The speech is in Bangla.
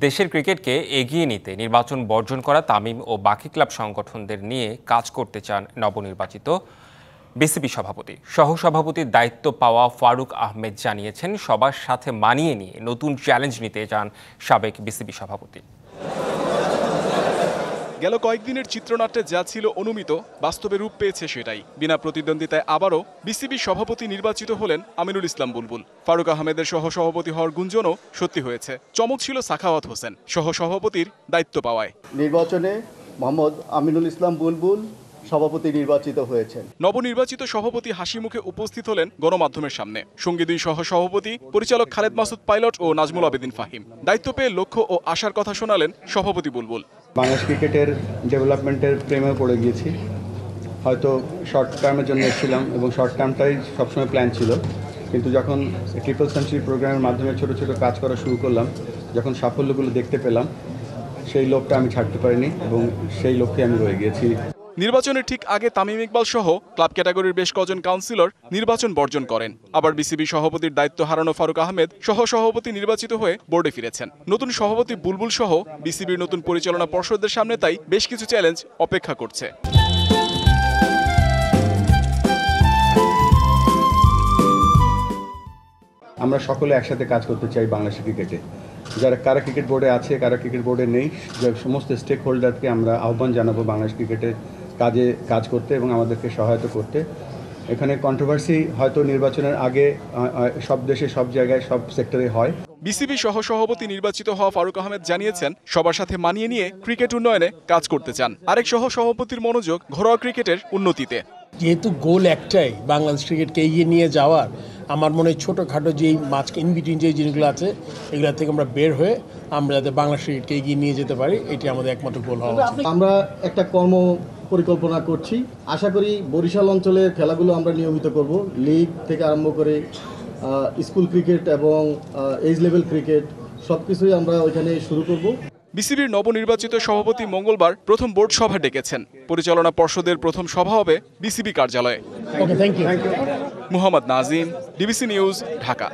দেশের ক্রিকেটকে এগিয়ে নিতে নির্বাচন বর্জন করা তামিম ও বাকি ক্লাব সংগঠনদের নিয়ে কাজ করতে চান নবনির্বাচিত বিসিবি সভাপতি। সহসভাপতির দায়িত্ব পাওয়া ফারুক আহমেদ জানিয়েছেন, সবার সাথে মানিয়ে নিয়ে নতুন চ্যালেঞ্জ নিতে চান সাবেক বিসিবি সভাপতি। গেল কয়েকদিনের চিত্রনাট্যে যা ছিল অনুমিত, বাস্তবে রূপ পেয়েছে সেটাই। বিনা প্রতিদ্বন্দ্বিতায় আবারও বিসিবি সভাপতি নির্বাচিত হলেন আমিনুল ইসলাম বুলবুল। ফারুক আহমেদের সহসভাপতি হওয়ার গুঞ্জনও সত্যি হয়েছে। চমক ছিল সাখাওয়াত হোসেন সহসভাপতির দায়িত্ব পাওয়ায়। নির্বাচনে মোহাম্মদ আমিনুল ইসলাম বুলবুল সভাপতি নির্বাচিত হয়েছেন। নবনির্বাচিত সভাপতি হাসি মুখে উপস্থিত হলেন গণমাধ্যমের সামনে। সঙ্গী দুই সহসভাপতি পরিচালক খালেদ মাসুদ পাইলট ও নাজমুল আবেদিন ফাহিম। দায়িত্ব পেয়ে লক্ষ্য ও আশার কথা শোনালেন সভাপতি বুলবুল। বাংলাদেশ ক্রিকেটের ডেভেলপমেন্টের প্রেমে পড়ে গিয়েছি। হয়তো শর্ট টার্মের জন্য এসেছিলাম এবং শর্ট টার্মটাই সবসময় প্ল্যান ছিল, কিন্তু যখন ট্রিপল সেঞ্চুরি প্রোগ্রামের মাধ্যমে ছোট ছোট কাজ করা শুরু করলাম, যখন সাফল্যগুলো দেখতে পেলাম, সেই লোকটা আমি ছাড়তে পারিনি এবং সেই লক্ষ্যে আমি রয়ে গিয়েছি। নির্বাচনের ঠিক আগে তামিম ইকবাল সহ ক্লাব ক্যাটাগরির বেশ কজন কাউন্সিলর নির্বাচন বর্জন করেন। আবার বিসিবি সভাপতির দায়িত্ব হারানো ফারুক আহমেদ সহসভাপতি নির্বাচিত হয়ে বোর্ডে ফিরেছেন। নতুন সভাপতি বুলবুল সহ বিসিবির নতুন পরিচালনা পর্ষদের সামনে তাই বেশ কিছু চ্যালেঞ্জ অপেক্ষা করছে। আমরা সকলে একসাথে কাজ করতে চাই বাংলাদেশ ক্রিকেটে। কারা ক্রিকেট বোর্ডে আছে, কারা ক্রিকেট বোর্ডে নেই, সমস্ত স্টেক হোল্ডারকে আমরা আহ্বান জানাবো বাংলাদেশ ক্রিকেটের কাজ করতে এবং আমাদেরকে সহায়তা করতে। এখানে কন্ট্রোভার্সি হয়তো নির্বাচনের আগে সব দেশে, সব জায়গায়, সব সেক্টরে হয়। বিসিবি সহসভাপতি নির্বাচিত হওয়া ফারুক আহমেদ জানিয়েছেন, সবার সাথে মানিয়ে নিয়ে ক্রিকেট উন্নয়নে কাজ করতে চান। আরেক সহসভাপতির মনোযোগ ঘরোয়া ক্রিকেটের উন্নতিতে। যেহেতু গোল একটাই, বাংলাদেশ ক্রিকেটকে এগিয়ে নিয়ে যাওয়ার, আমার মনে হয় ছোটোখাটো যেই মাঝ ইন বিটুইন যে জিনিসগুলো আছে, এগুলো থেকে আমরা বের হয়ে আমরা যাতে বাংলাদেশ ক্রিকেটকে এগিয়ে নিয়ে যেতে পারি, এটি আমাদের একমাত্র গোল হওয়া উচিত। আমরা একটা কর্ম পরিকল্পনা করছি। আশা করি বরিশাল অঞ্চলের খেলাগুলো আমরা নিয়মিত করব। লিগ থেকে আরম্ভ করে স্কুল ক্রিকেট এবং এজ লেভেল ক্রিকেট সব কিছুই আমরা ওইখানে শুরু করব। বিসিবির নবনির্বাচিত সভাপতি মঙ্গলবার প্রথম বোর্ড সভা ডেকেছেন। পরিচালনা পর্ষদের প্রথম সভা হবে বিসিবি কার্যালয়ে। Okay, thank you. Mohammad Nazim, DBC news, Dhaka.